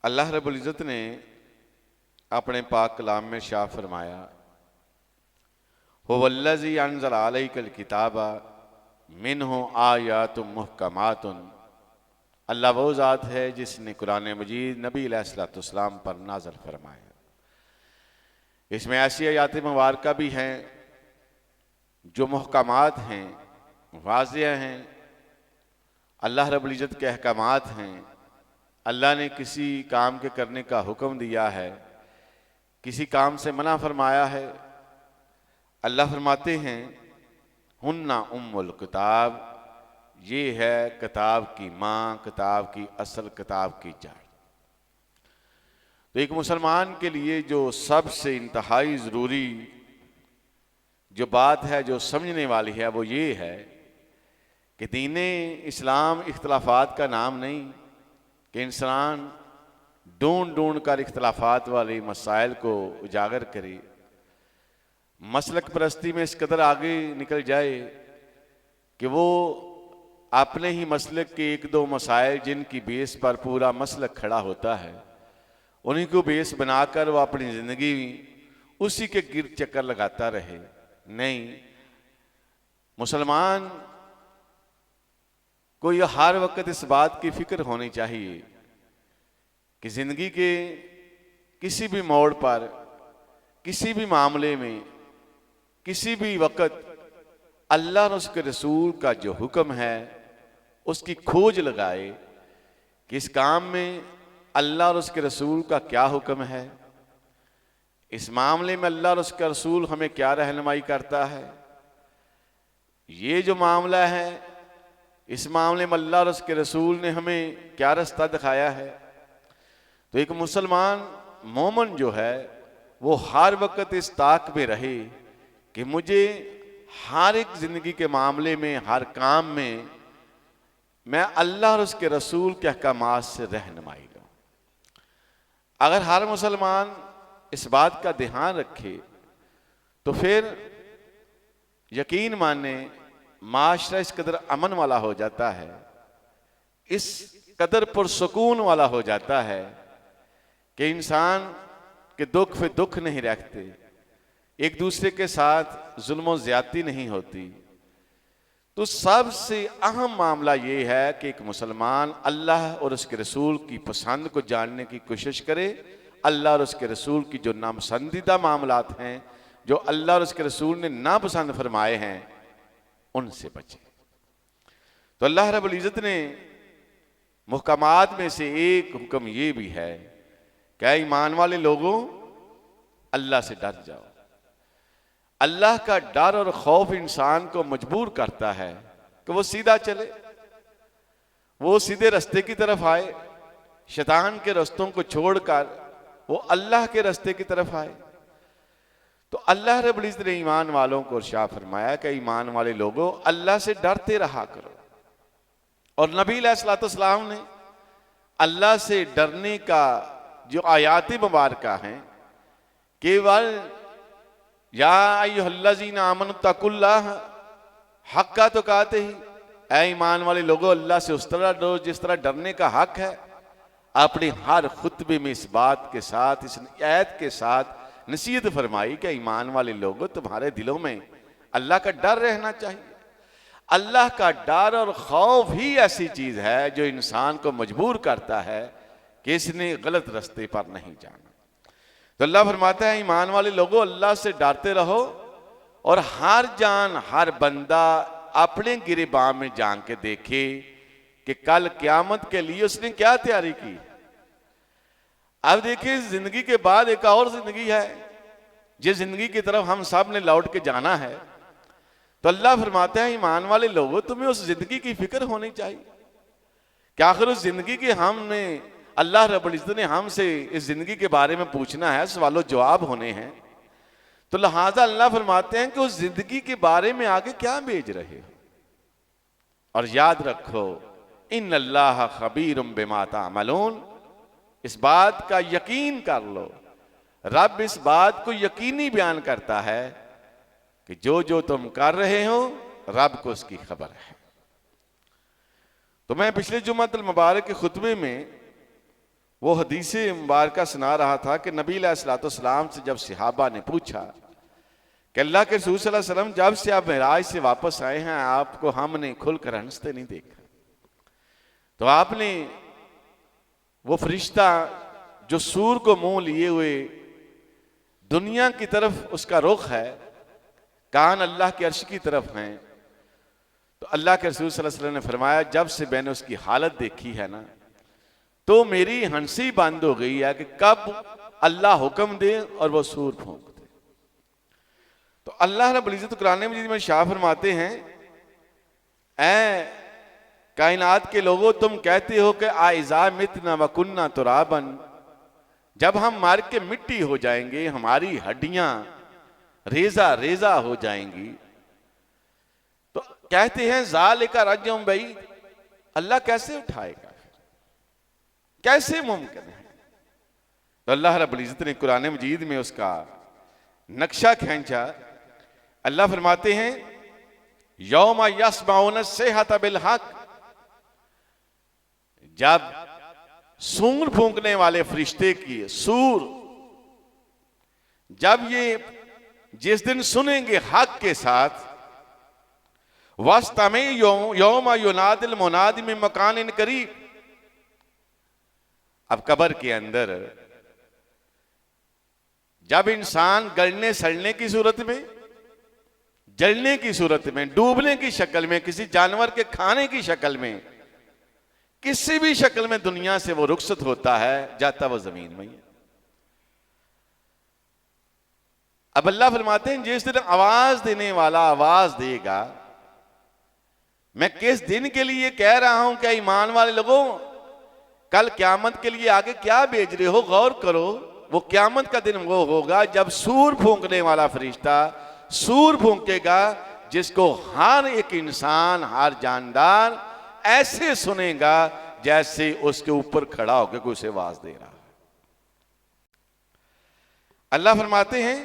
अल्लाह रब्बुल इज़्ज़त ने अपने पाक कलाम में शाह फरमाया, हुवल्लज़ी अनज़ल अलैकल किताबा मिन्हु आयातुम मुहकमातुन। अल्लाह वो ज़ात है जिसने कुरान मजीद नबी अलैहिस्सलाम पर नाज़िल फरमाया। इसमें ऐसी आयात मुबारका भी हैं जो मुहकमात हैं, वाज़िह हैं, अल्लाह रब्बुल इज़्ज़त के अहकामात हैं। अल्लाह ने किसी काम के करने का हुक्म दिया है, किसी काम से मना फरमाया है। अल्लाह फरमाते हैं हुन्ना उम्मुल किताब, ये है किताब की माँ, किताब की असल, किताब की जड़। तो एक मुसलमान के लिए जो सबसे इंतहाई ज़रूरी जो बात है, जो समझने वाली है, वो ये है कि दीने इस्लाम इख्तलाफात का नाम नहीं कि इंसान ढूंढ ढूंढ कर इख्तलाफात वाले मसाइल को उजागर करे, मसलक परस्ती में इस कदर आगे निकल जाए कि वो अपने ही मसलक के एक दो मसाइल जिनकी बेस पर पूरा मसलक खड़ा होता है, उन्हीं को बेस बनाकर वो अपनी ज़िंदगी उसी के गिर्द चक्कर लगाता रहे। नहीं, मुसलमान को यह हर वक्त इस बात की फिक्र होनी चाहिए कि ज़िंदगी के किसी भी मोड़ पर, किसी भी मामले में, किसी भी वक्त अल्लाह और उसके रसूल का जो हुक्म है उसकी खोज लगाए कि इस काम में अल्लाह और उसके रसूल का क्या हुक्म है, इस मामले में अल्लाह और उसका रसूल हमें क्या रहनुमाई करता है, ये जो मामला है इस मामले में अल्लाह और उसके रसूल ने हमें क्या रास्ता दिखाया है। तो एक मुसलमान मोमन जो है वो हर वक्त इस ताक में रहे कि मुझे हर एक ज़िंदगी के मामले में, हर काम में मैं अल्लाह और उसके रसूल के अहकामात से रहनुमाई लूँ। अगर हर मुसलमान इस बात का ध्यान रखे तो फिर यकीन माने माशरा इस कदर अमन वाला हो जाता है, इस कदर पुरसुकून वाला हो जाता है कि इंसान के दुख पे दुख नहीं रखते, एक दूसरे के साथ जुल्म और ज्यादती नहीं होती। तो सबसे अहम मामला ये है कि एक मुसलमान अल्लाह और उसके रसूल की पसंद को जानने की कोशिश करे, अल्लाह और उसके रसूल की जो नापसंदीदा मामलात हैं, जो अल्लाह और उसके रसूल ने नापसंद फरमाए हैं, उनसे बचे। तो अल्लाह रब्बुल इज़्ज़त ने मुहकमात में से एक हुक्म ये भी है क्या ईमान वाले लोगों अल्लाह से डर जाओ। अल्लाह का डर और खौफ इंसान को मजबूर करता है कि वो सीधा चले, वो सीधे रास्ते की तरफ आए, शैतान के रास्तों को छोड़कर वो अल्लाह के रास्ते की तरफ आए। तो अल्लाह रब्बुल इज़्ज़त ने ईमान वालों को इरशाद फरमाया कि ईमान वाले लोगों अल्लाह से डरते रहा करो। और नबी अलैहिस्सलाम ने अल्लाह से डरने का जो आयात मुबारका हैं, केवल या अय्युहल्लज़ीना आमनु तकुल्लाह हक्का तुकातिही, ऐ ईमान वाले लोगों अल्लाह से उस तरह डरो जिस तरह डरने का हक है। अपने हर खुतबे में इस बात के साथ, इस आयत के साथ नसीहत फरमाई कि ईमान वाले लोगों तुम्हारे दिलों में अल्लाह का डर रहना चाहिए। अल्लाह का डर और खौफ ही ऐसी चीज है जो इंसान को मजबूर करता है कि इसने गलत रास्ते पर नहीं जाना। तो अल्लाह फरमाता है ईमान वाले लोगों अल्लाह से डरते रहो और हर जान, हर बंदा अपने गिरेबान में जान के देखे कि कल क़यामत के लिए उसने क्या तैयारी की। अब देखिए जिंदगी के बाद एक और जिंदगी है, जिस जिंदगी की तरफ हम सब ने लौट के जाना है। तो अल्लाह फरमाते हैं ईमान वाले लोगों तुम्हें उस जिंदगी की फिक्र होनी चाहिए कि आखिर उस जिंदगी के हमने, अल्लाह रब्बुल इज़्ज़त ने हमसे इस जिंदगी के बारे में पूछना है, सवालो जवाब होने हैं। तो लिहाजा अल्लाह फरमाते हैं कि उस जिंदगी के बारे में आगे क्या भेज रहे हो। और याद रखो इन्नल्लाह खबीरुम बिमा तामलून, इस बात का यकीन कर लो, रब इस बात को यकीनी बयान करता है कि जो जो तुम कर रहे हो रब को उसकी खबर है। तो मैं पिछले जुम्मतुल मुबारक के खुतबे में वो हदीस मुबारका सुना रहा था कि नबी अलैहिस्सलाम से जब सहाबा ने पूछा कि अल्लाह के रसूल सल्लल्लाहु अलैहि वसल्लम, जब से आप मेराज से वापस आए हैं आपको हमने खुलकर हंसते नहीं देखा, तो आपने वो फरिश्ता जो सूर को मुंह लिए हुए दुनिया की तरफ उसका रुख है, कान अल्लाह के अर्श की तरफ हैं, तो अल्लाह के रसूल सल्लल्लाहु अलैहि वसल्लम ने फरमाया जब से मैंने उसकी हालत देखी है ना, तो मेरी हंसी बंद हो गई है कि कब अल्लाह हुक्म दे और वो सूर फूंक दे। तो अल्लाह रब्बुल इज्जत कुरान मजीद में शाह फरमाते हैं, ऐ कायनात के लोगों, तुम कहते हो कि आइज़ा मितना व कुन्ना तुराबन, जब हम मार के मिट्टी हो जाएंगे, हमारी हड्डियां रेजा रेजा हो जाएंगी, तो कहते हैं ज़ालिका रज्जुम बई, अल्लाह कैसे उठाएगा, कैसे मुमकिन है। तो अल्लाह रब्बुल इज्जत ने कुरान मजीद में उसका नक्शा खींचा। अल्लाह फरमाते हैं यौमा यस्माउन सेहत बिल हक, जब सूर फूंकने वाले फरिश्ते की सूर, जब ये जिस दिन सुनेंगे हक के साथ, वस्तमे यौमा युनादिल मुनादि मिन मकानिन करीब। अब कब्र के अंदर जब इंसान गलने सड़ने की सूरत में, जलने की सूरत में, डूबने की शक्ल में, किसी जानवर के खाने की शक्ल में, किसी भी शक्ल में दुनिया से वो रुखसत होता है, जाता वो जमीन में ही है। अब अल्लाह फरमाते हैं जिस दिन आवाज देने वाला आवाज देगा, मैं किस दिन के लिए कह रहा हूं, क्या ईमान वाले लोगों कल क्यामत के लिए आगे क्या भेज रहे हो, गौर करो। वो क्यामत का दिन वो होगा जब सूर फूंकने वाला फरिश्ता सूर फूंकेगा, जिसको हर एक इंसान, हर जानदार ऐसे सुनेगा जैसे उसके ऊपर खड़ा होकर कोई उसे आवाज दे रहा है। अल्लाह फरमाते हैं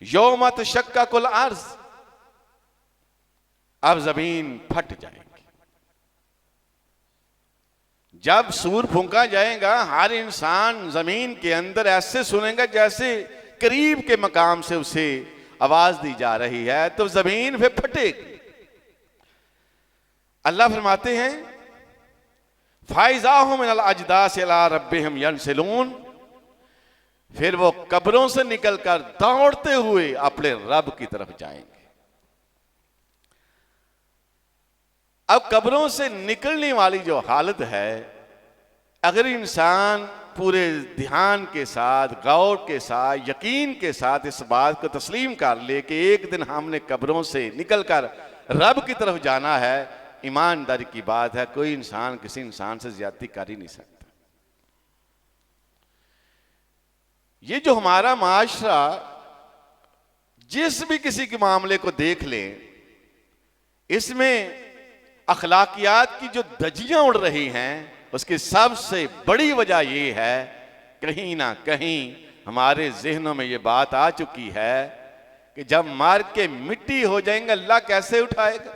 यौम तशक्ककुल अर्ज़, अब जमीन फट जाएगी। जब सूर फूंका जाएगा, हर इंसान जमीन के अंदर ऐसे सुनेगा जैसे करीब के मकाम से उसे आवाज दी जा रही है, तो जमीन फिर फटेगी। अल्लाह फरमाते हैं फाइज़ाहुम मिनल अजदास इला रब्बिहिम यनसिलून, फिर वो कब्रों से निकलकर दौड़ते हुए अपने रब की तरफ जाएंगे। अब कब्रों से निकलने वाली जो हालत है, अगर इंसान पूरे ध्यान के साथ, गौर के साथ, यकीन के साथ इस बात को तस्लीम कर ले कि एक दिन हमने कब्रों से निकलकर रब की तरफ जाना है, ईमानदारी की बात है, कोई इंसान किसी इंसान से ज्यादती कर ही नहीं सकता। ये जो हमारा माशरा, जिस भी किसी के मामले को देख लें, इसमें अखलाकियात की जो धज्जियां उड़ रही हैं, उसकी सबसे बड़ी वजह यह है कहीं ना कहीं हमारे जहनों में ये बात आ चुकी है कि जब मार के मिट्टी हो जाएंगे अल्लाह कैसे उठाएगा।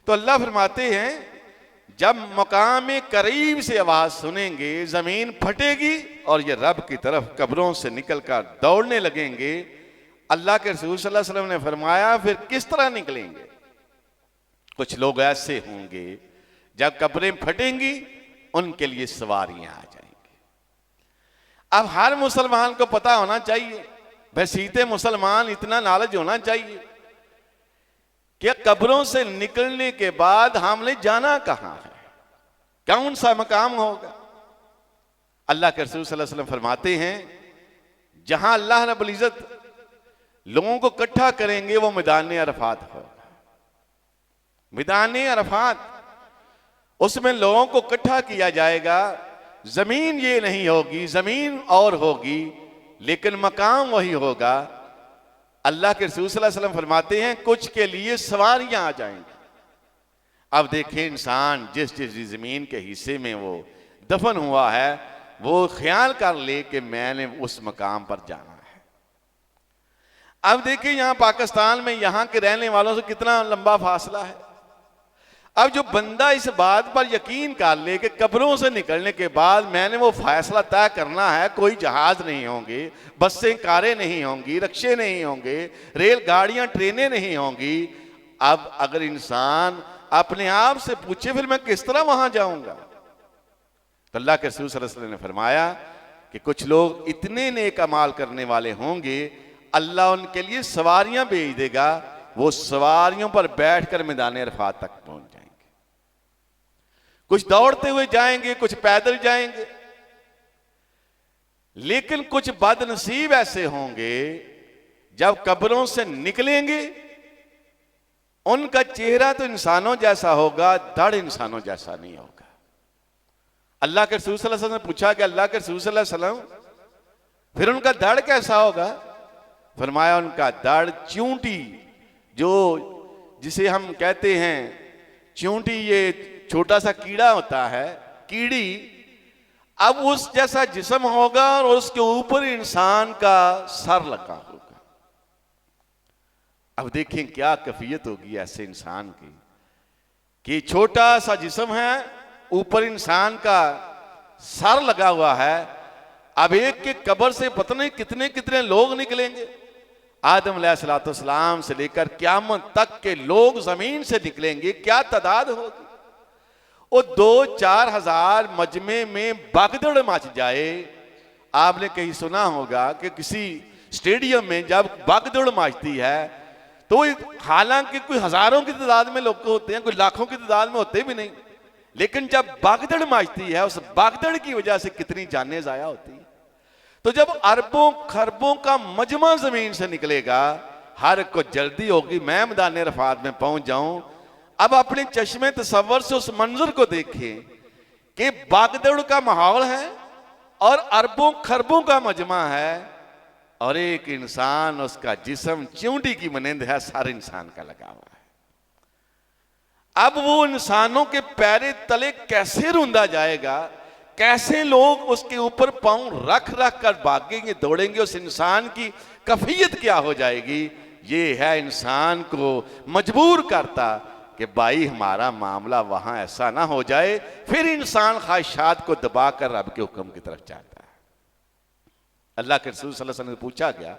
तो अल्लाह फरमाते हैं जब मकाम करीब से आवाज सुनेंगे, जमीन फटेगी और ये रब की तरफ कब्रों से निकलकर दौड़ने लगेंगे। अल्लाह के रसूल सल्लल्लाहु अलैहि वसल्लम ने फरमाया फिर किस तरह निकलेंगे। कुछ लोग ऐसे होंगे जब कब्रें फटेंगी उनके लिए सवारियां आ जाएंगी। अब हर मुसलमान को पता होना चाहिए, बसीते मुसलमान इतना नॉलेज होना चाहिए कि कब्रों से निकलने के बाद हमने जाना कहां है, कौन सा मकाम होगा। अल्लाह के रसूल सल्लल्लाहु अलैहि वसल्लम फरमाते हैं जहां अल्लाह रब्बुल इज्जत लोगों को इकट्ठा करेंगे वो मैदान अरफात होगा। मैदान अरफात, उसमें लोगों को इकट्ठा किया जाएगा। जमीन ये नहीं होगी, जमीन और होगी, लेकिन मकाम वही होगा। अल्लाह के रसूल सल्लल्लाहु अलैहि वसल्लम फरमाते हैं कुछ के लिए सवारियां आ जाएंगी। अब देखिए इंसान जिस जिस जमीन के हिस्से में वो दफन हुआ है, वो ख्याल कर ले कि मैंने उस मकाम पर जाना है। अब देखिए यहां पाकिस्तान में यहां के रहने वालों से कितना लंबा फासला है। अब जो बंदा इस बात पर यकीन कर ले कि कब्रों से निकलने के बाद मैंने वो फैसला तय करना है, कोई जहाज नहीं होंगे, बसें कारें नहीं होंगी, रिक्शे नहीं होंगे, रेलगाड़ियां ट्रेनें नहीं होंगी। अब अगर इंसान अपने आप से पूछे फिर मैं किस तरह वहां जाऊंगा, तो अल्लाह के रसूल सल्लल्लाहु अलैहि वसल्लम ने फरमाया कि कुछ लोग इतने नेक अमाल करने वाले होंगे, अल्लाह उनके लिए सवारियां भेज देगा, वो सवारियों पर बैठकर मैदान अरफात तक पहुंच जाएंगे। कुछ दौड़ते हुए जाएंगे, कुछ पैदल जाएंगे, लेकिन कुछ बदनसीब ऐसे होंगे जब कब्रों से निकलेंगे उनका चेहरा तो इंसानों जैसा होगा, धड़ इंसानों जैसा नहीं होगा। अल्लाह के रसूल सल्लल्लाहु अलैहि वसल्लम ने पूछा कि अल्लाह के रसूल सल्लल्लाहु अलैहि वसल्लम फिर उनका धड़ कैसा होगा? फरमाया उनका धड़ चूंटी, जो जिसे हम कहते हैं चूंटी, ये छोटा सा कीड़ा होता है, कीड़ी, अब उस जैसा जिस्म होगा और उसके ऊपर इंसान का सर लगा होगा। अब देखें क्या कैफियत होगी ऐसे इंसान की कि छोटा सा जिस्म है, ऊपर इंसान का सर लगा हुआ है। अब एक के कब्र से पता नहीं कितने कितने लोग निकलेंगे। आदम अलैहिस्सलाम से लेकर क़यामत तक के लोग जमीन से निकलेंगे, क्या तादाद होगी। वो 2-4 हजार मजमे में भगदड़ मच जाए। आपने कहीं सुना होगा कि किसी स्टेडियम में जब भगदड़ मचती है तो हालांकि कोई हजारों की तादाद में लोग होते हैं, कोई लाखों की तादाद में होते भी नहीं, लेकिन जब भगदड़ मचती है उस भगदड़ की वजह से कितनी जानें जाया होती हैं। तो जब अरबों खरबों का मजमा जमीन से निकलेगा, हर को जल्दी होगी मैं मैदान अरफात में पहुंच जाऊं। अब अपने चश्मे तसव्वुर से उस मंजर को देखें कि भगदड़ का माहौल है और अरबों खरबों का मजमा है, और एक इंसान, उसका जिस्म चूंटी की मनिंद है, सारे इंसान का लगा हुआ है। अब वो इंसानों के पैरे तले कैसे रूंधा जाएगा, कैसे लोग उसके ऊपर पांव रख रख कर भागेंगे, दौड़ेंगे, उस इंसान की कैफियत क्या हो जाएगी। ये है इंसान को मजबूर करता कि भाई हमारा मामला वहां ऐसा ना हो जाए। फिर इंसान ख्वाहिशात को दबाकर रब के हुक्म की तरफ जाता है। अल्लाह के रसूल सल्लल्लाहु अलैहि वसल्लम ने पूछा गया,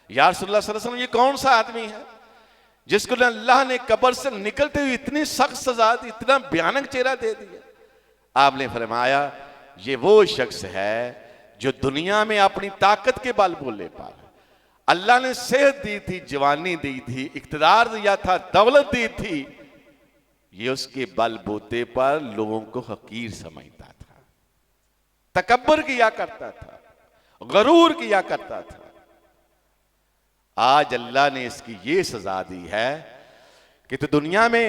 या रसूलुल्लाह सल्लल्लाहु अलैहि वसल्लम, ये कौन सा आदमी है जिसको अल्लाह ने कब्र से निकलते हुए इतनी सख्त सजा दी, इतना भयानक चेहरा दे दिया? आपने फरमाया ये वो शख्स है जो दुनिया में अपनी ताकत के बल बोले पर, अल्लाह ने सेहत दी थी, जवानी दी थी, इख्तिदार दिया था, दौलत दी थी, ये उसके बलबूते पर लोगों को हकीर समझता था, तकब्बर किया करता था, गरूर किया करता था। आज अल्लाह ने इसकी ये सजा दी है कि तो दुनिया में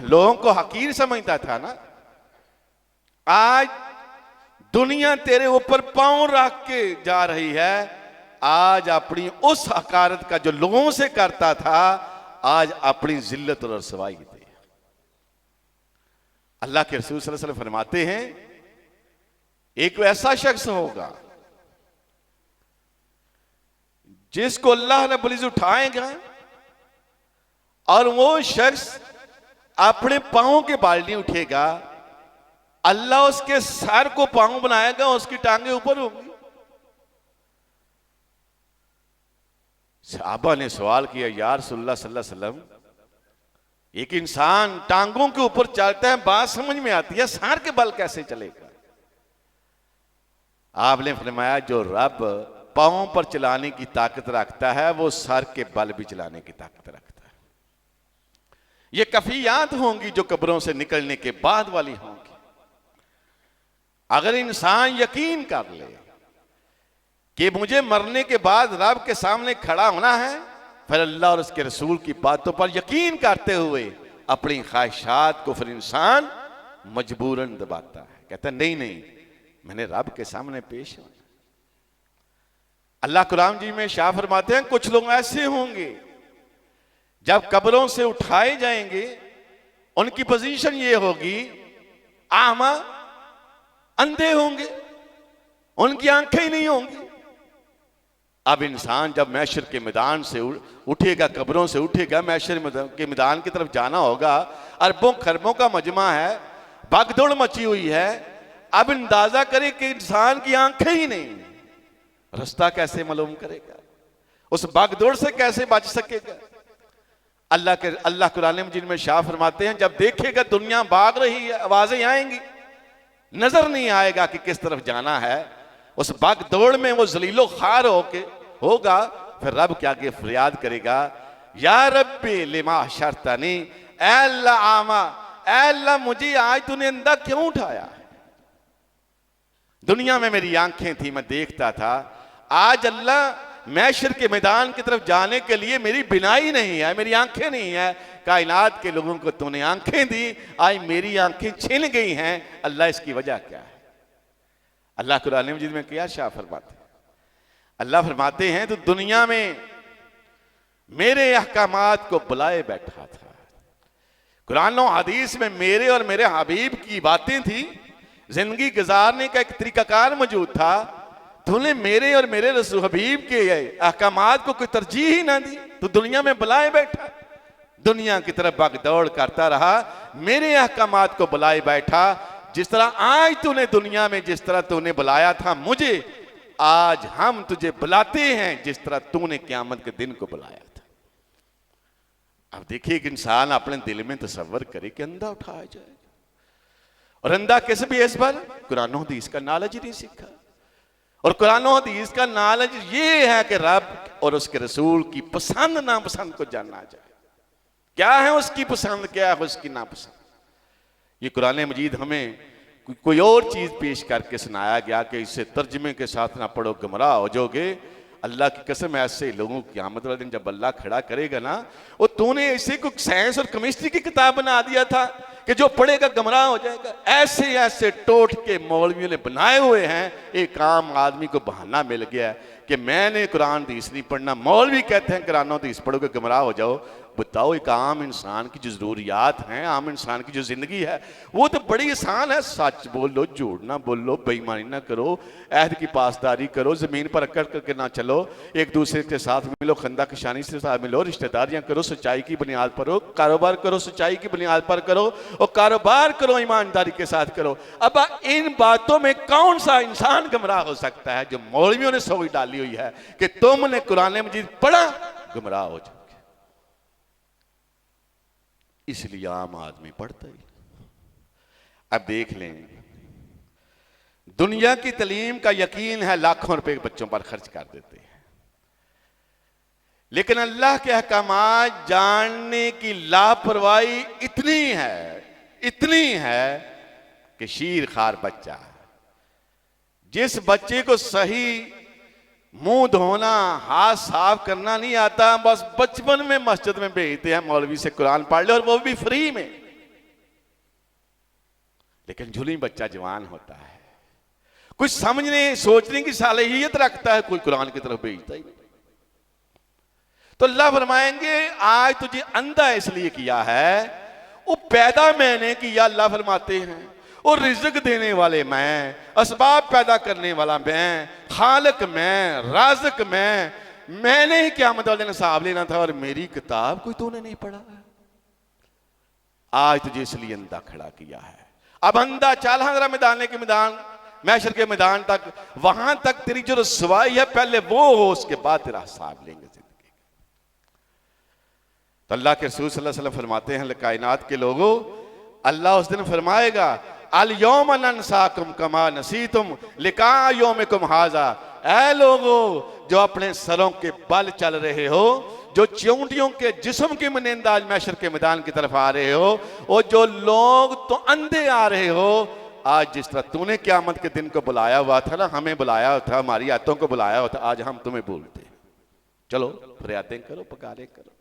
लोगों को हकीर समझता था ना, आज दुनिया तेरे ऊपर पांव रख के जा रही है। आज अपनी उस हकारत का जो लोगों से करता था, आज अपनी जिल्लत और रसवाई दे। अल्लाह के रसूल सल्लल्लाहु अलैहि वसल्लम फरमाते हैं, एक ऐसा शख्स होगा जिसको अल्लाह रब्बुल इज्जत उठाएगा और वो शख्स अपने पांव के बाल नहीं उठेगा, अल्लाह उसके सर को पांव बनाएगा, उसकी टांगे ऊपर होंगी। सहाबा ने सवाल किया, या रसूलुल्लाह सल्लल्लाहु अलैहि वसल्लम, एक इंसान टांगों के ऊपर चलता है, बात समझ में आती है, सर के बल कैसे चलेगा? आपने फरमाया जो रब पांव पर चलाने की ताकत रखता है वो सर के बल भी चलाने की ताकत रखता है। ये कफियात होंगी जो कब्रों से निकलने के बाद वाली होंगी। अगर इंसान यकीन कर ले कि मुझे मरने के बाद रब के सामने खड़ा होना है, फिर अल्लाह और उसके रसूल की बातों पर यकीन करते हुए अपनी ख्वाहिशात को फिर इंसान मजबूरन दबाता है, कहता है नहीं नहीं मैंने रब के सामने पेश होना। अल्लाह कुरान जी में शाह फरमाते हैं, कुछ लोग ऐसे होंगे जब कब्रों से उठाए जाएंगे उनकी पोजीशन ये होगी, आमा, अंधे होंगे, उनकी आंखें ही नहीं होंगी। अब इंसान जब मैशर के मैदान से उठेगा, कब्रों से उठेगा, मैशर के मैदान की तरफ जाना होगा, अरबों खरबों का मजमा है, भागदौड़ मची हुई है। अब अंदाजा करें कि इंसान की आंखें ही नहीं, रास्ता कैसे मालूम करेगा, उस भागदौड़ से कैसे बच सकेगा। अल्लाह कुरान मजीद में शाह फरमाते हैं, जब देखेगा दुनिया भाग रही है, आवाजें आएंगी, नजर नहीं आएगा कि किस तरफ जाना है, उस भागदौड़ में वो जलीलो खार होगा, फिर रब के आगे फरियाद करेगा, या रब्बी लिमा शर्तनी, ऐ अल्लाह आमा, ऐ अल्लाह मुझे आज तूने अंधा क्यों उठाया है। दुनिया में मेरी आंखें थी, मैं देखता था, आज अल्लाह मैशर के मैदान की तरफ जाने के लिए मेरी बिनाई नहीं है, मेरी आंखें नहीं है, कायनात के लोगों को तूने आंखें दी, आज मेरी आंखें छिन गई हैं, अल्लाह इसकी वजह क्या है। अल्लाह कुरान मजीद में क्या शाह फरमाते हैं, अल्लाह फरमाते हैं तो दुनिया में मेरे अहकामात को बुलाए बैठा था। कुरान और हदीस में मेरे और मेरे हबीब की बातें थी, जिंदगी गुजारने का एक तरीकाकार मौजूद था। तूने मेरे और मेरे रसूल हबीब के अहकामात को कोई तरजीह ही ना दी, तो दुनिया में बुलाए बैठा, दुनिया की तरफ भागदौड़ करता रहा, मेरे अहकामात को बुलाए बैठा। जिस तरह आज तूने दुनिया में जिस तरह तूने बुलाया था मुझे, आज हम तुझे बुलाते हैं जिस तरह तूने क़यामत के दिन को बुलाया था। अब देखिए कि इंसान अपने दिल में तसव्वुर करे कि अंधा उठाया जाए, और अंधा किस बेस पर, कुरान और हदीस का नॉलेज ही नहीं सीखा। और कुरान और हदीस का नॉलेज ये है कि रब और उसके रसूल की पसंद नापसंद को जानना जाए, क्या है उसकी पसंद, क्या है उसकी नापसंद। ये कुरान मजीद हमें कोई और चीज पेश करके सुनाया गया कि इसे तर्जमे के साथ ना पढ़ो गुमराह हो जाओगे। अल्लाह की कसम, ऐसे लोगों की क़यामत वाले दिन जब अल्लाह खड़ा करेगा ना, वो तूने ऐसे कोई साइंस और केमिस्ट्री की किताब बना दिया था कि जो पढ़ेगा गुमराह हो जाएगा। ऐसे ऐसे टोट के मौलवियों ने बनाए हुए हैं, एक आम आदमी को बहाना मिल गया कि मैंने कुरान हदीस नहीं पढ़ना, मौलवी कहते हैं कुरान हदीस पढ़ोगे गुमराह हो जाओ। बताओ, एक आम इंसान की जो जरूरियात हैं, आम इंसान की जो जिंदगी है, वो तो बड़ी आसान है। सच बोलो, झूठ ना बोलो, बेईमानी ना करो, अहद की पासदारी करो, जमीन पर अकड़ करके ना चलो, एक दूसरे के साथ मिलो, खंदा किशानी से साथ मिलो, रिश्तेदारियां करो, सच्चाई की बुनियाद पर हो, कारोबार करो सच्चाई की बुनियाद पर करो, और कारोबार करो ईमानदारी के साथ करो। अब इन बातों में कौन सा इंसान गुमराह हो सकता है? जो मौलवियों ने सोच डाली हुई है कि तुमने कुरान मजीद पढ़ा, गुमराह हो जाओ, इसलिए आम आदमी पढ़ता ही। अब देख लें, दुनिया की तालीम का यकीन है, लाखों रुपए बच्चों पर खर्च कर देते हैं, लेकिन अल्लाह के अहकामात जानने की लापरवाही इतनी है कि शीर खार बच्चा, जिस बच्चे को सही मुंह धोना, हाथ साफ करना नहीं आता, बस बचपन में मस्जिद में भेजते हैं मौलवी से कुरान पढ़ ले, और वो भी फ्री में। लेकिन झुली बच्चा जवान होता है, कुछ समझने सोचने की सालाहियत रखता है, कोई कुरान की तरफ भेजता ही नहीं। तो अल्लाह फरमाएंगे, आज तुझे अंधा इसलिए किया है, वो पैदा मैंने किया। अल्लाह फरमाते हैं, और रिज़्क देने वाले मैं, असबाब पैदा करने वाला मैं, खालिक मैं, राज़िक मैंने ही क़यामत वाले दिन हिसाब लेना था, और मेरी किताब कोई तूने नहीं पढ़ा। आज तुझे इसलिए अंधा खड़ा किया है। अब अंधा चल जरा मैदान मैशर के मैदान तक, वहां तक तेरी जो रसवाई है पहले वो हो, उसके बाद तेरा हिसाब लेंगे जिंदगी। तो अल्लाह के रसूल सल्लल्लाहु अलैहि वसल्लम फरमाते हैं, कायनात के लोगों, अल्लाह उस दिन फरमाएगा, अल यौम नंसाकुम कमा नसीतुम लिका यौमिकुम हाजा। ऐ लोगों जो अपने सरों के बल चल रहे हो, जो चींटियों के जिस्म की मनिंदा आज मैशर के मैदान की तरफ आ रहे हो, और जो लोग तो अंधे आ रहे हो, आज जिस तरह तूने क़यामत के दिन को बुलाया हुआ था ना, हमें बुलाया हुआ था, हमारी आयतों को बुलाया हुआ था, आज हम तुम्हें बोलते हैं चलो फरियादें करो, पकारे करो।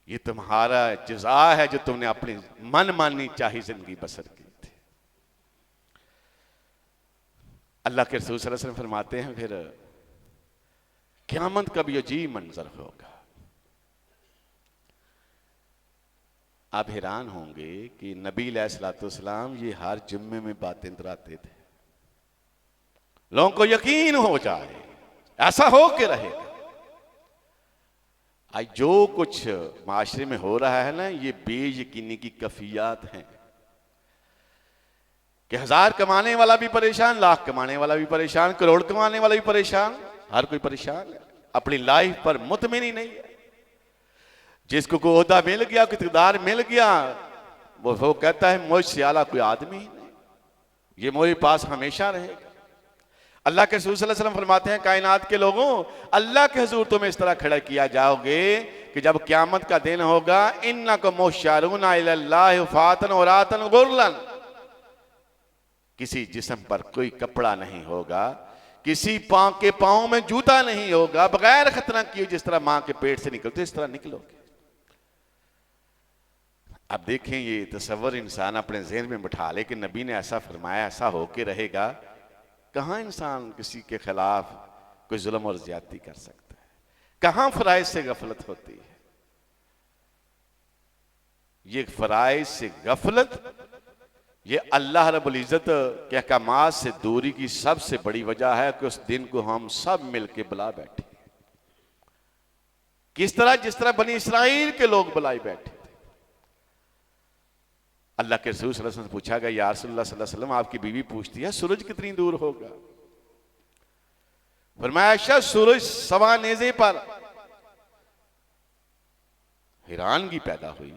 ये तुम्हारा जज़ा है जो तुमने अपनी मन मानी चाही जिंदगी बसर की थी। अल्लाह के रसूल सल्लल्लाहु अलैहि वसल्लम फरमाते हैं, फिर क़यामत का भी अजीब मंजर होगा। आप हैरान होंगे कि नबी अलैहिस्सलाम ये हर जुम्मे में बातें दोहराते थे, लोगों को यकीन हो जाए ऐसा हो के रहेगा। आज जो कुछ माशरे में हो रहा है ना, ये बेयकीनी की कफियात हैं कि 1000 कमाने वाला भी परेशान, लाख कमाने वाला भी परेशान, करोड़ कमाने वाला भी परेशान, हर कोई परेशान है, अपनी लाइफ पर मुतमिन ही नहीं है। जिसको कोई ओहदा मिल गया, कोई इक़्तिदार मिल गया, वो कहता है मुझसे आला कोई आदमी ही नहीं, ये मेरे पास हमेशा रहेगा। अल्लाह के रसूल सल्लल्लाहु अलैहि वसल्लम फरमाते हैं, कायनात के लोगों, अल्लाह के हुजूर तुम्हें इस तरह खड़ा किया जाओगे कि जब क़यामत का दिन होगा, इन्नकुम मुहशरून इलल्लाहि फातन औरातन गुरलन, किसी जिस्म पर कोई कपड़ा नहीं होगा, किसी पांव के पांव में जूता नहीं होगा, बगैर खतना किए जिस तरह मां के पेट से निकलते इस तरह निकलोगे। अब देखें, ये तसव्वुर इंसान अपने ज़हन में बिठा ले कि नबी ने ऐसा फरमाया, ऐसा होके रहेगा। कहां इंसान किसी के खिलाफ कोई जुल्म और ज्यादती कर सकता है, कहां फराइज से गफलत होती है। ये फराइज से गफलत, ये अल्लाह रब्बुल इज्जत के अहकामात से दूरी की सबसे बड़ी वजह है कि उस दिन को हम सब मिलके बुला बैठे। किस तरह? जिस तरह बनी इसराइल के लोग बुलाए बैठे थे। अल्लाह के रसूल सल्लल्लाहु अलैहि वसल्लम से पूछा गया, या रसूलल्लाह सल्लल्लाहु अलैहि वसल्लम, आपकी बीवी पूछती है सूरज कितनी दूर होगा? फरमाया शायद सूरज सवा नेज़े पर। हैरानगी पैदा हुई,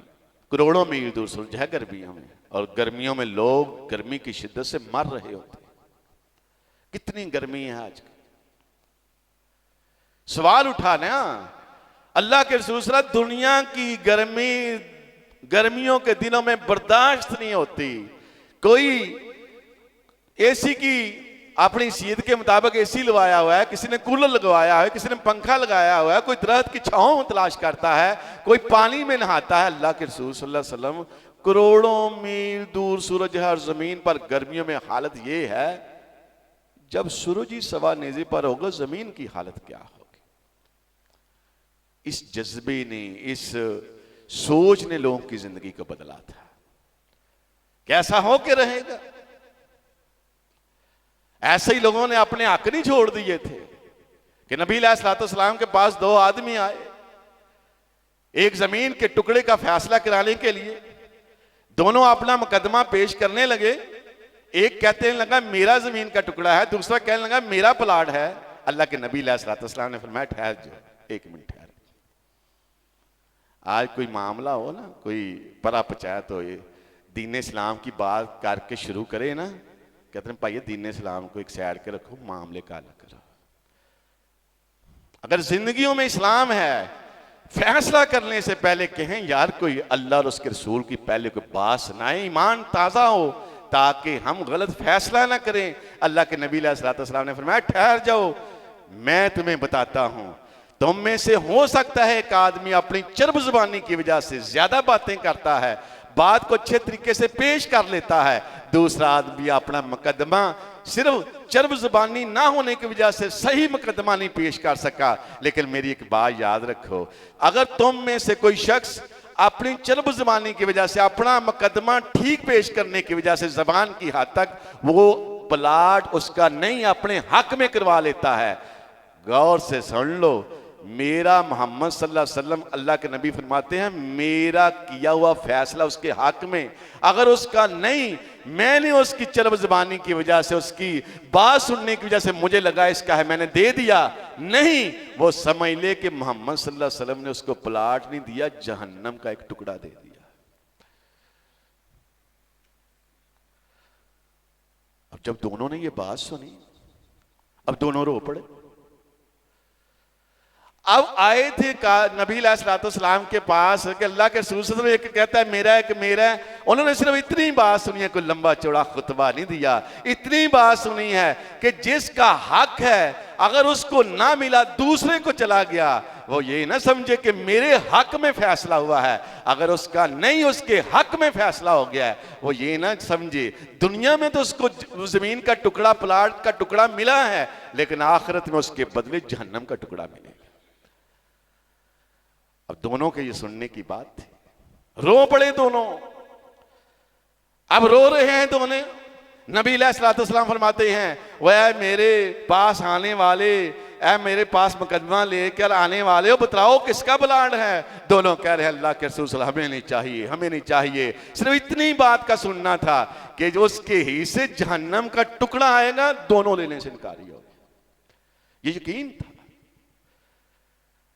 करोड़ों मील दूर सूरज है गर्मियों में, और गर्मियों में लोग गर्मी की शिद्दत से मर रहे होते। कितनी गर्मी है आज। सवाल उठा ना, अल्लाह के रसूल सल्लल्लाहु अलैहि वसल्लम, दुनिया की गर्मी गर्मियों के दिनों में बर्दाश्त नहीं होती। कोई एसी की अपनी सीयत के मुताबिक एसी लगवाया हुआ है, किसी ने कूलर लगवाया है, किसी ने पंखा लगाया हुआ है, कोई दरख्त की छांव तलाश करता है, कोई पानी में नहाता है। अल्लाह के रसूल सल्लल्लाहु अलैहि वसल्लम, करोड़ों मील दूर सूरज है और जमीन पर गर्मियों में हालत ये है, जब सूरज ही सवा नेज़े पर होगा जमीन की हालत क्या होगी। इस जज्बे ने, इस सोच ने लोगों की जिंदगी को बदला था। कैसा हो के रहेगा? ऐसे ही लोगों ने अपने हक नहीं छोड़ दिए थे कि नबी अलैहिस्सलाम के पास 2 आदमी आए, एक जमीन के टुकड़े का फैसला कराने के लिए। दोनों अपना मुकदमा पेश करने लगे। एक कहते लगा मेरा जमीन का टुकड़ा है, दूसरा कहने लगा मेरा प्लाट है। अल्लाह के नबी अलैहिस्सलाम ने फरमाया, ठहर जाओ, 1 मिनट ठहर। आज कोई मामला हो ना, कोई परा पंचायत हो, ये दीन इस्लाम की बात करके शुरू करे ना, कहते हैं भाई दीन इस्लाम को एक साइड के रखो, मामले का अलग करो। अगर जिंदगियों में इस्लाम है, फैसला करने से पहले कहें यार कोई अल्लाह और उसके रसूल की पहले कोई बात सुनाए, ईमान ताज़ा हो, ताकि हम गलत फैसला ना करें। अल्लाह के नबी अलैहिस्सलाम ने फरमाया, ठहर जाओ, मैं तुम्हें बताता हूं। तुम में से हो सकता है एक आदमी अपनी चर्ब जुबानी की वजह से ज्यादा बातें करता है, बात को अच्छे तरीके से पेश कर लेता है। दूसरा आदमी अपना मुकदमा सिर्फ चर्ब जुबानी ना होने की वजह से सही मुकदमा नहीं पेश कर सका। लेकिन मेरी एक बात याद रखो, अगर तुम में से कोई शख्स अपनी चर्ब जुबानी की वजह से अपना मुकदमा ठीक पेश करने की वजह से जबान की हद तक वो प्लाट उसका नहीं अपने हक में करवा लेता है, गौर से सुन लो, मेरा मोहम्मद सल्लल्लाहु अलैहि वसल्लम अल्लाह के नबी फरमाते हैं, मेरा किया हुआ फैसला उसके हक में अगर उसका नहीं, मैंने उसकी चर्ब ज़बानी की वजह से, उसकी बात सुनने की वजह से मुझे लगा इसका है, मैंने दे दिया, नहीं, वो समझ ले कि मोहम्मद सल्लल्लाहु अलैहि वसल्लम ने उसको प्लाट नहीं दिया, जहन्नम का एक टुकड़ा दे दिया। अब जब दोनों ने ये बात सुनी, अब दोनों रो पड़े। अब आए थे नबी अलैहिस्सलाम के पास कि अल्लाह के रसूल, एक कहता है मेरा, एक मेरा है। उन्होंने सिर्फ इतनी बात सुनी है, कोई लंबा चौड़ा खुतबा नहीं दिया, इतनी बात सुनी है कि जिसका हक है अगर उसको ना मिला दूसरे को चला गया, वो ये ना समझे कि मेरे हक में फैसला हुआ है, अगर उसका नहीं उसके हक में फैसला हो गया है, वो ये ना समझे दुनिया में तो उसको जमीन का टुकड़ा, प्लाट का टुकड़ा मिला है, लेकिन आखिरत में उसके बदले जहन्नम का टुकड़ा मिलेगा। अब दोनों के ये सुनने की बात थी, रो पड़े दोनों। अब रो रहे हैं दोनों। नबी अलैहिस्सलाम फरमाते हैं, वह मेरे पास आने वाले ऐ मेरे पास मुकदमा लेकर आने वाले हो, बताओ किसका ब्लाड है? दोनों कह रहे हैं अल्लाह के रसूल सल्लल्लाहु अलैहि वसल्लम, हमें नहीं चाहिए, हमें नहीं चाहिए। सिर्फ इतनी बात का सुनना था कि जो उसके ही से जहन्नम का टुकड़ा आएगा, दोनों लेने से इनकारी हो। ये यकीन था।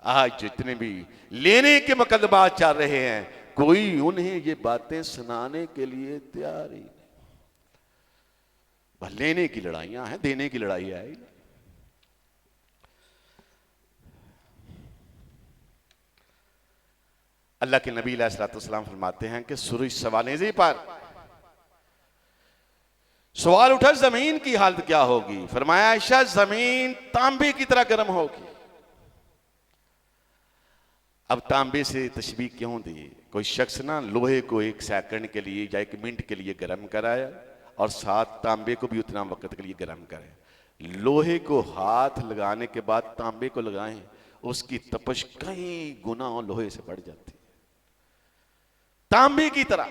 आज जितने भी लेने के मुकदमात चल रहे हैं, कोई उन्हें ये बातें सुनाने के लिए तैयार ही नहीं। बस लेने की लड़ाइयां हैं, देने की लड़ाई है। अल्लाह के नबी अलैहिस्सलाम फरमाते हैं कि सूरज सवानेज़े पर सवाल उठा जमीन की हालत क्या होगी? फरमाया आयशा, जमीन तांबे की तरह गर्म होगी। अब तांबे से तशबीह क्यों दी? कोई शख्स ना लोहे को एक सेकंड के लिए या एक मिनट के लिए गर्म कराया और साथ तांबे को भी उतना वक्त के लिए गर्म करे। लोहे को हाथ लगाने के बाद तांबे को लगाएं, उसकी तपश कई गुना लोहे से बढ़ जाती है। तांबे की तरह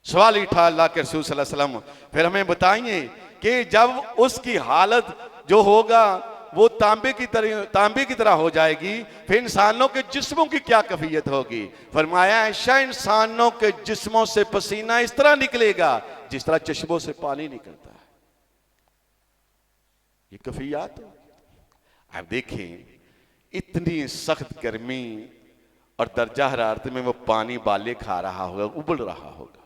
सवाल उठा अल्लाह के रसूल सल्लल्लाहु अलैहि वसल्लम, फिर हमें बताइए कि जब उसकी हालत जो होगा वो तांबे की तरह हो जाएगी, फिर इंसानों के जिस्मों की क्या कैफियत होगी? फरमाया ऐसा इंसानों के जिस्मों से पसीना इस तरह निकलेगा जिस तरह चश्मों से पानी निकलता है। ये कैफियत। अब देखें, इतनी सख्त गर्मी और दर्जा हरारत में वो पानी बाले खा रहा होगा, उबल रहा होगा।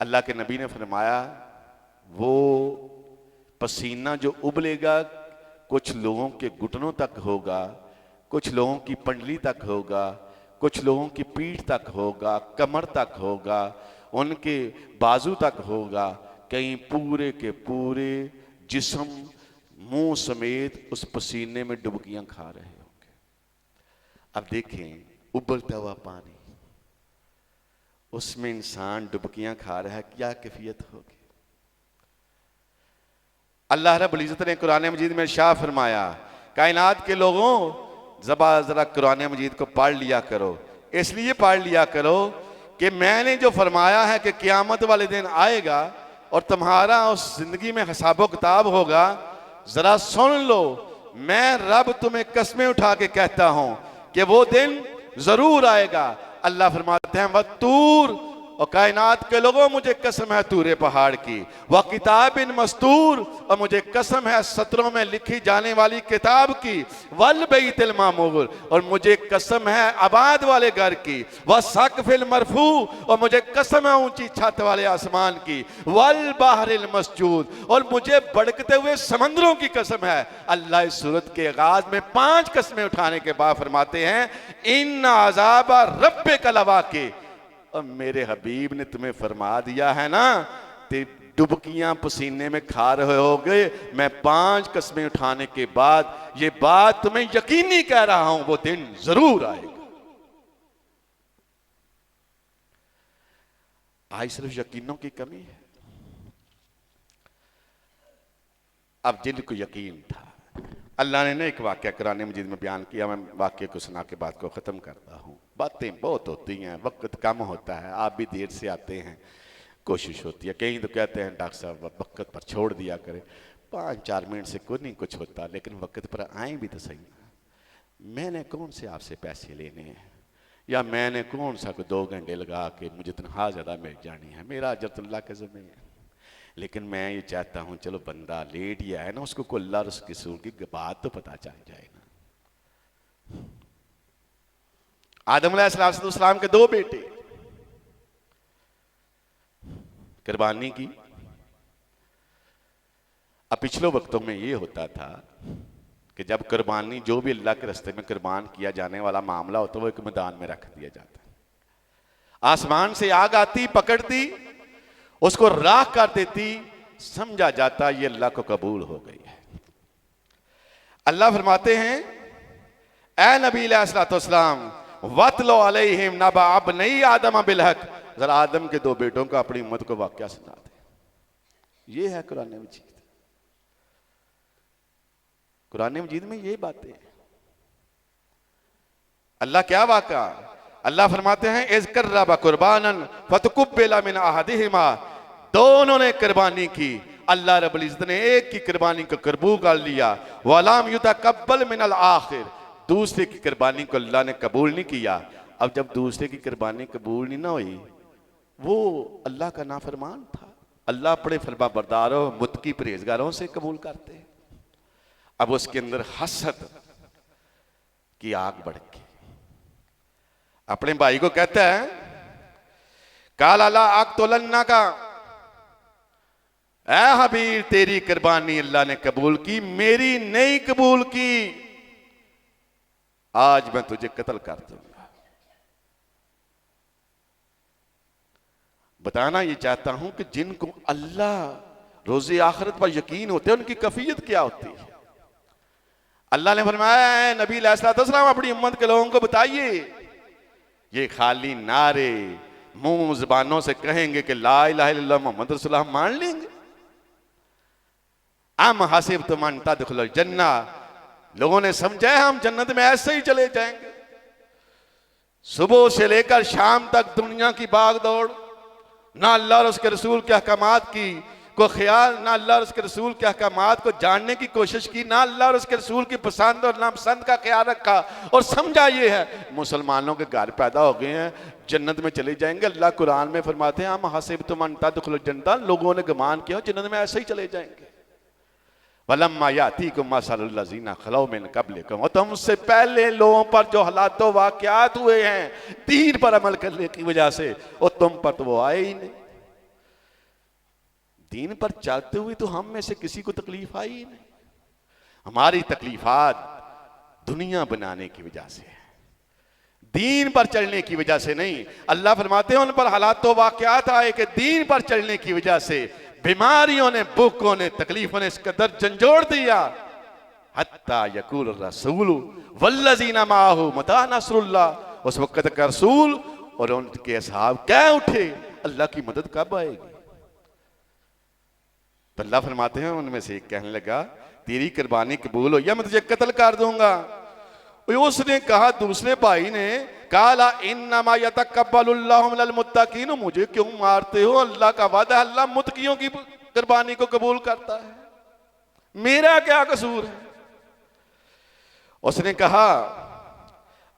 अल्लाह के नबी ने फरमाया वो पसीना जो उबलेगा कुछ लोगों के घुटनों तक होगा, कुछ लोगों की पंडली तक होगा, कुछ लोगों की पीठ तक होगा, कमर तक होगा, उनके बाजू तक होगा, कहीं पूरे के पूरे जिस्म मुंह समेत उस पसीने में डुबकियां खा रहे होंगे। अब देखें, उबलता हुआ पानी, उसमें इंसान डुबकियां खा रहा है, क्या कैफियत होगी? अल्लाह रब्बुल इज्जत ने कुरान मजीद में इरशाद फरमाया, कायनात के लोगों जरा कुरान मजीद को पढ़ लिया करो। इसलिए पढ़ लिया करो कि मैंने जो फरमाया है कि क़यामत वाले दिन आएगा और तुम्हारा उस जिंदगी में हिसाब किताब होगा, जरा सुन लो। मैं रब तुम्हें कसमें उठा के कहता हूं कि वो दिन जरूर आएगा। अल्लाह फरमाते हैं वतूर, और कायनात के लोगों मुझे कसम है तूरे पहाड़ की, वह किताब इन मस्तूर, और मुझे कसम है सत्रों में लिखी जाने वाली किताब की, वल बैतिल मामूर, और मुझे कसम है आबाद वाले घर की, वह सक़्फ़िल मरफू, और मुझे कसम है ऊंची छत वाले आसमान की, वल बहरिल मस्जूद, और मुझे बढ़कते हुए समंदरों की कसम है। अल्लाह इस सूरत के आगाज में 5 कस्में उठाने के बाद फरमाते हैं इन अज़ाबा रब्बिका लवाक़ि, और मेरे हबीब ने तुम्हें फरमा दिया है ना, ते डुबकियां पसीने में खा रहे होगे। मैं 5 कस्में उठाने के बाद ये बात तुम्हें यकीनी कह रहा हूं, वो दिन जरूर आएगा। आज सिर्फ यकीनों की कमी है। अब जिनको यकीन था, अल्लाह ने एक वाक्य कुरान मजीद में बयान किया। मैं वाक्य को सुना के बात को ख़त्म करता हूँ। बातें बहुत होती हैं, वक्त कम होता है, आप भी देर से आते हैं, कोशिश होती है। कहीं तो कहते हैं डॉक्टर साहब वक्त पर छोड़ दिया करें, 5-4 मिनट से कोई नहीं कुछ होता, लेकिन वक्त पर आए भी तो सही ना। मैंने कौन से आपसे पैसे लेने हैं, या मैंने कौन सा को 2 घंटे लगा के मुझे तनख्वाह ज़्यादा मिल जानी है, मेरा अजर अल्लाह के ज़िम्मे है। लेकिन मैं ये चाहता हूं चलो बंदा लेट ही आया ना, उसको कोई अल्लाह उसकी रसूल की बात तो पता चल जाए ना। आदम अलैहिस्सलाम के 2 बेटे, कुर्बानी की। अब पिछले वक्तों में ये होता था कि जब कुर्बानी जो भी अल्लाह के रास्ते में कुर्बान किया जाने वाला मामला होता वो एक मैदान में रख दिया जाता। आसमान से आग आती, पकड़ती, उसको राख कर देती, समझा जाता ये अल्लाह को कबूल हो गई है। अल्लाह फरमाते हैं ए नबी अलैहिस्सलाम वतलो अलैहिम नबा अबनई आदम बिल हक, जरा आदम के 2 बेटों का अपनी उम्मत को वाकया सुना दे। ये है कुरान मजीद। कुरान मजीद में ये बातें। अल्लाह क्या वाक़ा, अल्लाह फरमाते हैं इज़ कर्रबा कुर्बानन फतकुब्बिला मिन अहदिहिमा, दोनों ने कुर्बानी की, अल्लाह रब्बुल इज्जत ने एक की कुर्बानी को कबूल कर लिया। वलाम युतकब्बल मिनल आखिर, दूसरे की कुर्बानी को अल्लाह ने कबूल नहीं किया। अब जब दूसरे की कुर्बानी कबूल नहीं ना हुई, वो अल्लाह का नाफरमान था। अल्लाह अपने फरमा बरदारों मुत्तकी परहेजगारों से कबूल करते हैं। अब उसके अंदर हसद की आग बढ़ गई। अपने भाई को कहता है काल अला आग तोलन्ना का, ऐ हबीर तेरी कुर्बानी अल्लाह ने कबूल की, मेरी नहीं कबूल की, आज मैं तुझे कत्ल कर दूंगा। बताना ये चाहता हूं कि जिनको अल्लाह रोज़े आखिरत पर यकीन होते हैं उनकी कैफियत क्या होती है। अल्लाह ने फरमाया नबी अलैहिस्सलाम अपनी उम्मत के लोगों को बताइए, ये खाली नारे मुंह जुबानों से कहेंगे कि ला इलाहा इल्लल्लाह मुहम्मद रसूलुल्लाह, हम मान लेंगे। अम हसिबतुम अन तदखुलुल जन्नह, लोगों ने समझा है हम जन्नत में ऐसे ही चले जाएंगे। सुबह से लेकर शाम तक दुनिया की भाग दौड़, ना अल्लाह और उसके रसूल के अहकामात की को ख्याल, ना अल्लाह और उसके रसूल के अहकामात को जानने की कोशिश की, ना अल्लाह और उसके रसूल की पसंद और नापसंद का ख्याल रखा, और समझा ये है मुसलमानों के घर पैदा हो गए हैं, जन्नत में चले जाएंगे। अल्लाह कुरान में फरमाते हैं हम हसिबतुम अन तदखुलुल जन्नह, लोगों ने गुमान किया जन्नत में ऐसे ही चले जाएंगे। वलम्मा यातीकुम मसलुल लज़ीना खलौ मिन क़ब्लिकुम, और तुमसे पहले लोगों पर जो हालात वाक़यात हुए हैं दीन पर अमल करने की वजह से, और तुम पर तो वो आए ही नहीं। दीन पर चलते हुए तो हम में से किसी को तकलीफ आई ही नहीं। हमारी तकलीफात दुनिया बनाने की वजह से है, दीन पर चलने की वजह से नहीं। अल्लाह फरमाते हैं उन पर हालात वाक़यात आए कि दीन पर चलने की वजह से बीमारियों ने, भूखों ने, तकलीफों ने इस कदर झंझोड़ दिया, हत्ता यकूल रसूल वल्लज़ीना माहू मता नसरुल्लाह, उस वक्त का रसूल और उनके असहाब कह उठे अल्लाह की मदद कब आएगी। तो अल्लाह फरमाते हैं उनमें से एक कहने लगा तेरी कुर्बानी कबूल हो या मैं तुझे कत्ल कर दूंगा। उसने कहा, दूसरे भाई ने काला इन्नमा यतकब्बलुल्लाहु मिनल मुत्तकीन, मुझे क्यों मारते हो, अल्लाह का वादा है अल्लाह मुत्तकियों की कुर्बानी को कबूल करता है, मेरा क्या कसूर है। उसने कहा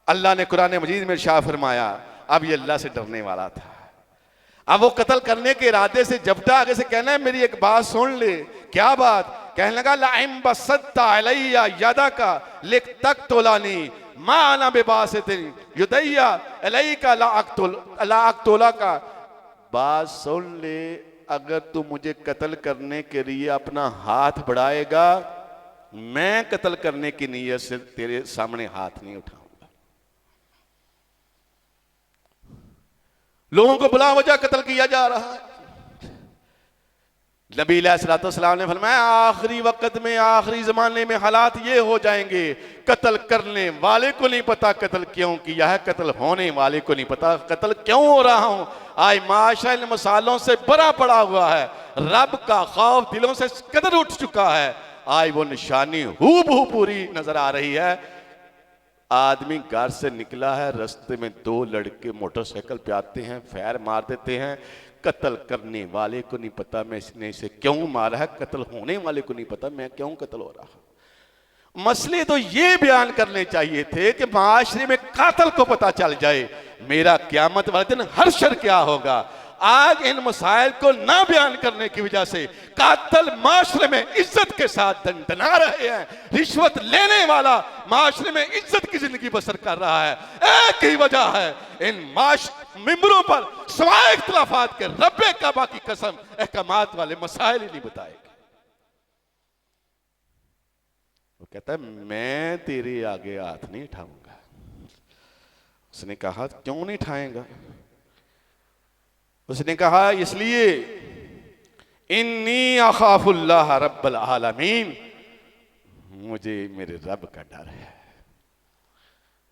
अल्लाह ने कुरान मजीद में इरशाद फरमाया, अब ये अल्लाह से डरने वाला था, अब वो कत्ल करने के इरादे से जबटा आगे से कहना है मेरी एक बात सुन ले। क्या बात? कहने लगा लाइम बसत्ता अलैया यदका लिक तक तोलानी माना बेबासितिन युदैया अलैका ला अक्तुला का। बात सुन ले, अगर तू मुझे कत्ल करने के लिए अपना हाथ बढ़ाएगा, मैं कत्ल करने की नीयत से तेरे सामने हाथ नहीं उठाऊंगा। लोगों को बुला वजह कत्ल किया जा रहा है। नबी अलैहिस्सलाम ने फरमाया आखिरी वक्त में, आखिरी जमाने में हालात ये हो जाएंगे, कत्ल करने वाले को नहीं पता कत्ल क्यों किया है, कत्ल होने वाले को नहीं पता कत्ल क्यों हो रहा हूं। आज माशा इन मसालों से बड़ा पड़ा हुआ है, रब का खौफ दिलों से कदर उठ चुका है। आज वो निशानी हूबहू पूरी नजर आ रही है। आदमी घर से निकला है, रास्ते में दो लड़के मोटरसाइकिल पे आते हैं, फैर मार देते हैं। कत्ल करने वाले को नहीं पता मैं इसने इसे क्यों मारा है, कत्ल होने वाले को नहीं पता मैं क्यों कत्ल हो रहा। मसले तो ये बयान करने चाहिए थे कि माशरे में कातिल को पता चल जाए मेरा क़यामत वाले दिन हर्शर क्या होगा। आज इन मसाइल को ना बयान करने की वजह से कातिल माशरे में इज्जत के साथ दंडना रहे हैं, रिश्वत लेने वाला माशरे में इज्जत की जिंदगी बसर कर रहा है। एक ही वजह है, इन मिंबरों पर सवाए इख्तिलाफात के रब्बे काबा की कसम अहकामात वाले मसाइल ही नहीं बताएंगे। वो कहता है मैं तेरे आगे हाथ नहीं उठाऊंगा। उसने कहा क्यों नहीं उठाएगा? उसने कहा इसलिए इन्नी अखाफुल्लाह रब्बल आलमीन, मुझे मेरे रब का डर है।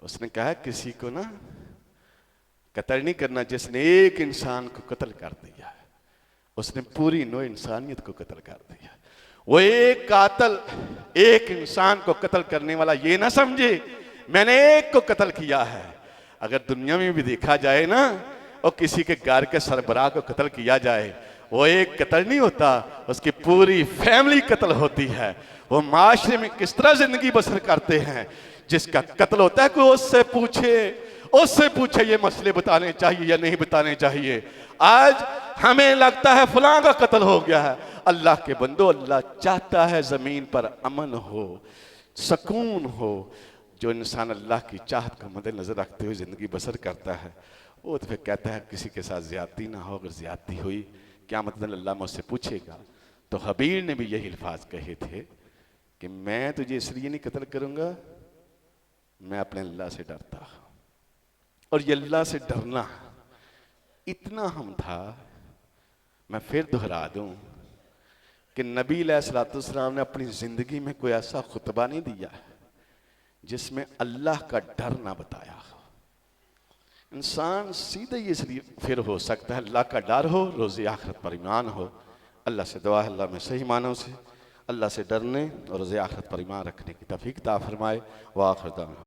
उसने कहा किसी को ना कत्ल नहीं करना, जिसने एक इंसान को कत्ल कर दिया उसने पूरी नौ इंसानियत को कत्ल कर दिया। वो एक कातिल एक इंसान को कत्ल करने वाला ये ना समझे मैंने एक को कत्ल किया है। अगर दुनिया में भी देखा जाए ना, और किसी के घर के सरबराह को कत्ल किया जाए वो एक कत्ल नहीं होता, उसकी पूरी फैमिली कत्ल होती है। वो माशरे में किस तरह जिंदगी बसर करते हैं। जिसका कत्ल होता है कोई उससे पूछे ये मसले बताने चाहिए या नहीं बताने चाहिए। आज हमें लगता है फलां का कत्ल हो गया है। अल्लाह के बंदो, अल्लाह चाहता है जमीन पर अमन हो, सुकून हो। जो इंसान अल्लाह की चाहत का मद्देनजर रखते हुए जिंदगी बसर करता है, वो तो फिर कहता है किसी के साथ ज्यादती ना हो। अगर ज्यादती हुई क्या मतलब अल्लाह मुझसे पूछेगा। तो हबील ने भी यही अल्फाज कहे थे कि मैं तुझे इसलिए नहीं कत्ल करूंगा, मैं अपने अल्लाह से डरता हूं। और ये अल्लाह से डरना इतना हम था, मैं फिर दोहरा दूं कि नबी अलैहिस्सलाम ने अपनी जिंदगी में कोई ऐसा खुतबा नहीं दिया जिसमें अल्लाह का डर ना बताया हो। इंसान सीधे ये इसलिए फिर हो सकता है अल्लाह का डर हो, रोज़े आखिरत पर ईमान हो। अल्लाह से दुआ है अल्लाह में सही मानों से अल्लाह से डरने और रोज़े आखिरत पर ईमान रखने की तौफीक अता फरमाए। व आखिर दाना।